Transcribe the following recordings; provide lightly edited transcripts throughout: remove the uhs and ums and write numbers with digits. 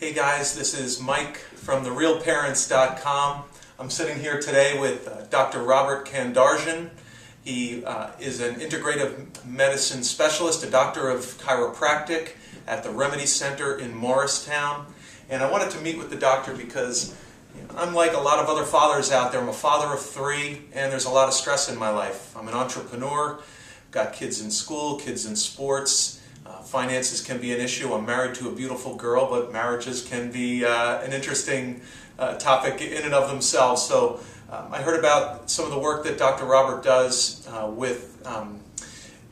Hey guys, this is Mike from TheRealParents.com. I'm sitting here today with Dr. Robert Kandarjian. He is an integrative medicine specialist, a doctor of chiropractic at the Remedy Center in Morristown. And I wanted to meet with the doctor because, unlike a lot of other fathers out there, I'm a father of 3 and there's a lot of stress in my life. I'm an entrepreneur, got kids in school, kids in sports. Finances can be an issue. I'm married to a beautiful girl, but marriages can be an interesting topic in and of themselves. So I heard about some of the work that Dr. Robert does with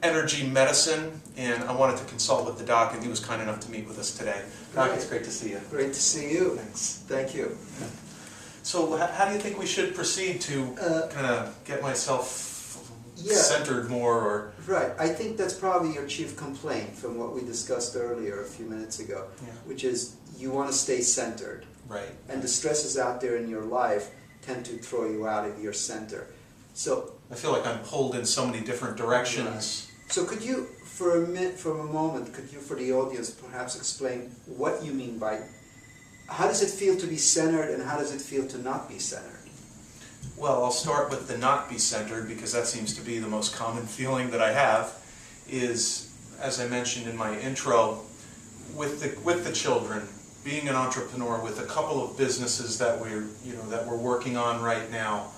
energy medicine, and I wanted to consult with the doc, and he was kind enough to meet with us today. Doc, it's great to see you. Great to see you. Thanks. Thank you. So how do you think we should proceed to kind of get myself centered more? Or Right. I think that's probably your chief complaint from what we discussed earlier a few minutes ago, which is you want to stay centered. Right. And the stresses out there in your life tend to throw you out of your center. So I feel like I'm pulled in so many different directions. Right. So could you, for a moment, could you, for the audience, perhaps explain what you mean by, how does it feel to be centered and how does it feel to not be centered? Well, I'll start with the not be centered, because that seems to be the most common feeling that I have, is, as I mentioned in my intro, with the children, being an entrepreneur with a couple of businesses that we're working on right now,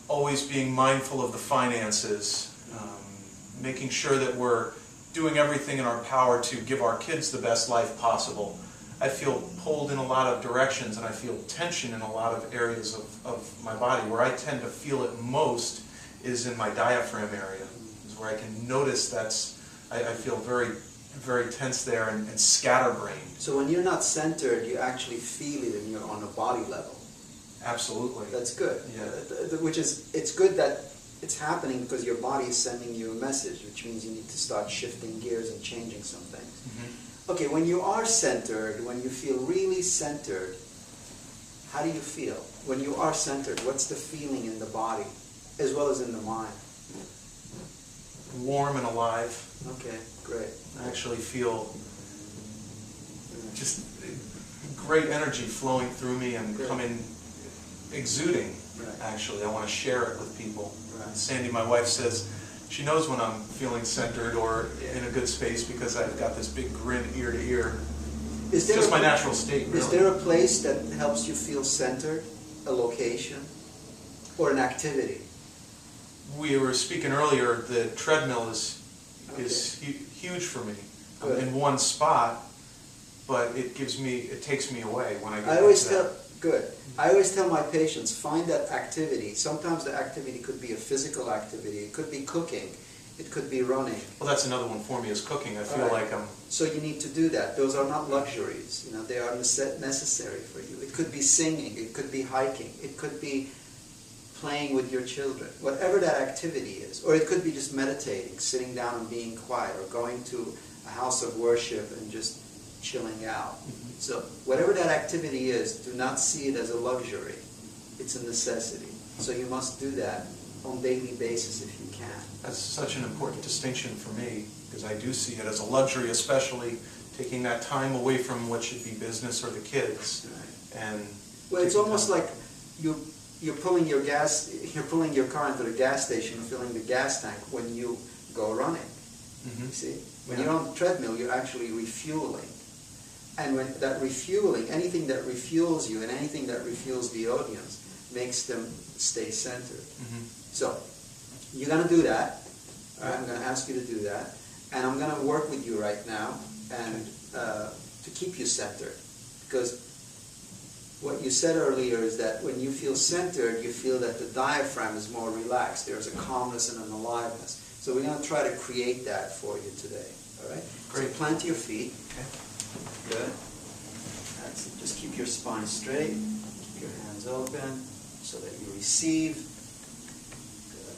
always being mindful of the finances, making sure that we're doing everything in our power to give our kids the best life possible. I feel pulled in a lot of directions, and I feel tension in a lot of areas of my body. Where I tend to feel it most is in my diaphragm area, is where I can notice I feel very, very tense there and scatterbrained. So when you're not centered, you actually feel it on a body level. Absolutely. That's good. Yeah. It's good that it's happening because your body is sending you a message, which means you need to start shifting gears and changing some things. Mm-hmm. Okay, when you are centered, when you feel really centered, how do you feel? When you are centered, what's the feeling in the body as well as in the mind? Warm and alive. Okay, great. I actually feel just great energy flowing through me and exuding. Right. Actually, I want to share it with people. Right. Sandy, my wife, says she knows when I'm feeling centered or in a good space because I've got this big grin ear to ear. It's just my natural state, really. Is there a place that helps you feel centered? A location? Or an activity? We were speaking earlier, the treadmill is huge for me. Good. I'm in one spot, but it takes me away when I get I always tell my patients, find that activity. Sometimes the activity could be a physical activity. It could be cooking. It could be running. Well, that's another one for me, is cooking. I feel like I'm... So you need to do that. Those are not luxuries. They are necessary for you. It could be singing. It could be hiking. It could be playing with your children. Whatever that activity is. Or it could be just meditating, sitting down and being quiet, or going to a house of worship and just chilling out. So whatever that activity is, do not see it as a luxury. It's a necessity. So you must do that on a daily basis if you can. That's such an important distinction for me, because I do see it as a luxury, especially taking that time away from what should be business or the kids. Right. And well, it's almost like you're pulling your car into the gas station, filling the gas tank when you go running. Mm-hmm. You see? When you're on the treadmill, you're actually refueling. And when that refueling, anything that refuels you and anything that refuels the audience makes them stay centered. Mm-hmm. So, you're going to do that. I'm going to ask you to do that. And I'm going to work with you right now and to keep you centered. Because what you said earlier is that when you feel centered, you feel that the diaphragm is more relaxed. There's a calmness and an aliveness. So we're going to try to create that for you today. All right? Great. So plant your feet. Okay. Good. That's it. Just keep your spine straight. Keep your hands open so that you receive. Good.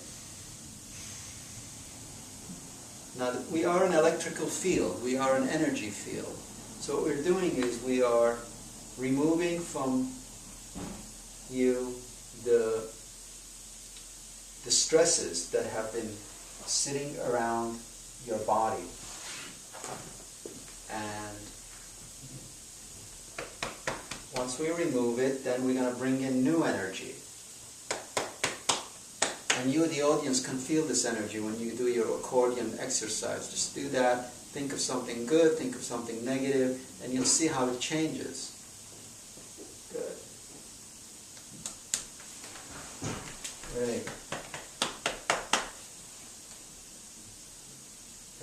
Now, we are an electrical field. We are an energy field. So what we're doing is we are removing from you the stresses that have been sitting around your body. And once we remove it, then we're going to bring in new energy. And you, the audience, can feel this energy when you do your accordion exercise. Just do that. Think of something good, think of something negative, and you'll see how it changes. Good. Great.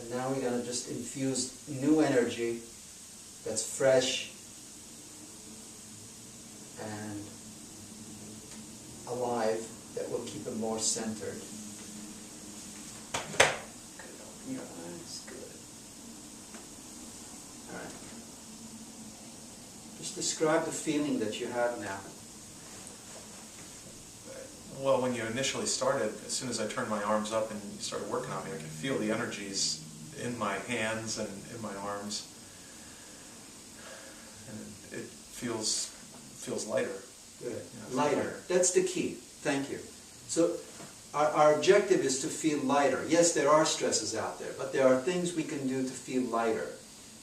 And now we're going to just infuse new energy that's fresh and alive, that will keep it more centered. Good. Open your eyes. Good. All right. Just describe the feeling that you have now. Well, when you initially started, as soon as I turned my arms up and you started working on me, I could feel the energies in my hands and in my arms, and it feels lighter. Good. You know, Lighter. That's the key. Thank you. So our objective is to feel lighter. Yes, there are stresses out there, but there are things we can do to feel lighter.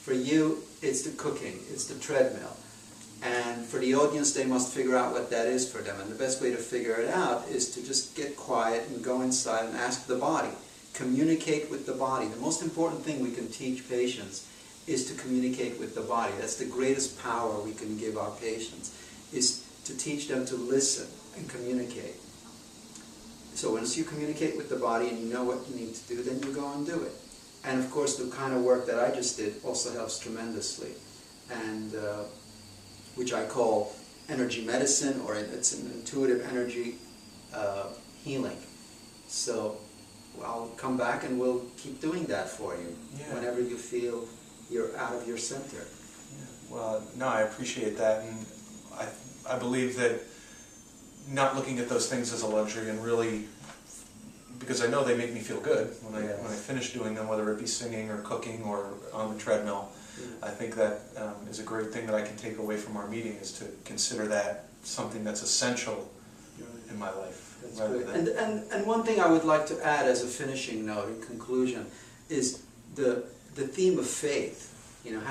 For you, it's the cooking, it's the treadmill. And for the audience, they must figure out what that is for them. And the best way to figure it out is to just get quiet and go inside and ask the body. Communicate with the body. The most important thing we can teach patients is to communicate with the body. That's the greatest power we can give our patients, is to teach them to listen and communicate. So once you communicate with the body and you know what you need to do, then you go and do it. And of course, the kind of work that I just did also helps tremendously. And which I call energy medicine, or it's an intuitive energy healing. So I'll come back and we'll keep doing that for you whenever you feel you're out of your center. Yeah. Well, no, I appreciate that, and I believe that not looking at those things as a luxury, and really, because I know they make me feel good when I finish doing them, whether it be singing or cooking or on the treadmill. I think that is a great thing that I can take away from our meeting, is to consider that something that's essential in my life. That's great. And one thing I would like to add as a finishing note in conclusion is the theme of faith. You know,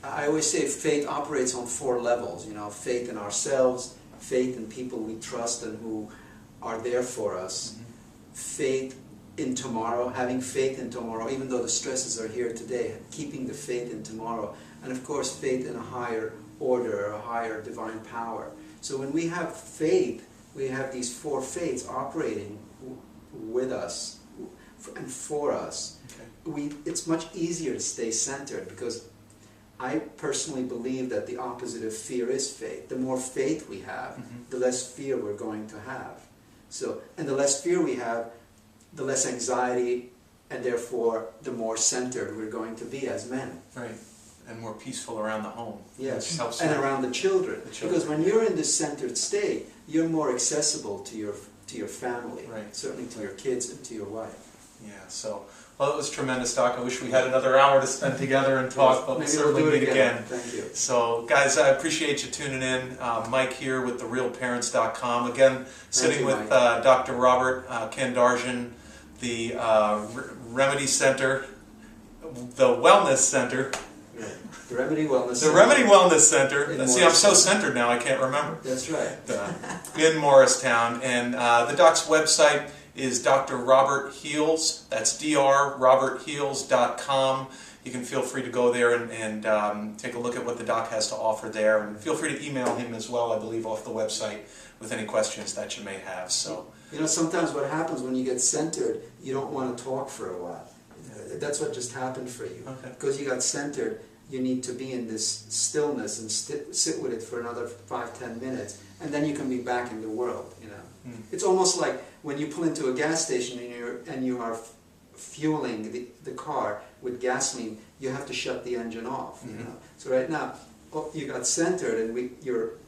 I always say faith operates on 4 levels. You know, faith in ourselves, faith in people we trust and who are there for us, faith in tomorrow, having faith in tomorrow, even though the stresses are here today, keeping the faith in tomorrow, and of course faith in a higher order, a higher divine power. So when we have faith, we have these 4 faiths operating with us and for us. Okay. It's much easier to stay centered, because I personally believe that the opposite of fear is faith. The more faith we have, the less fear we're going to have. So, and the less fear we have, the less anxiety, and therefore the more centered we're going to be as men. Right, and more peaceful around the home. Yes, helps and around the children. Because when you're in this centered state, you're more accessible to your family, certainly to your kids and to your wife. Yeah, so, well, it was tremendous, Doc. I wish we had another hour to spend together and talk, but we'll certainly meet again. Thank you. So, guys, I appreciate you tuning in. Mike here with TheRealParents.com. Again, sitting with Dr. Robert Kandarjian, the Remedy Center, the Wellness Center. Yeah. The Remedy Wellness Center. The Remedy Wellness Center. See, I'm so centered now, I can't remember. That's right. In Morristown. And the doc's website is Dr. Robert Heals. That's drrobertheals.com. You can feel free to go there and take a look at what the doc has to offer there. And feel free to email him as well, I believe, off the website with any questions that you may have. So, you know, sometimes what happens when you get centered, you don't want to talk for a while. That's what just happened for you. Okay. Because you got centered, you need to be in this stillness and sit with it for another 5-10 minutes, and then you can be back in the world. You know, it's almost like when you pull into a gas station and you are fueling the car with gasoline, you have to shut the engine off. You know, so right now, you got centered, and your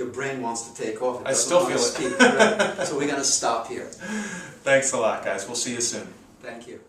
brain wants to take off. I still feel it. Right? So we're going to stop here. Thanks a lot, guys. We'll see you soon. Thank you.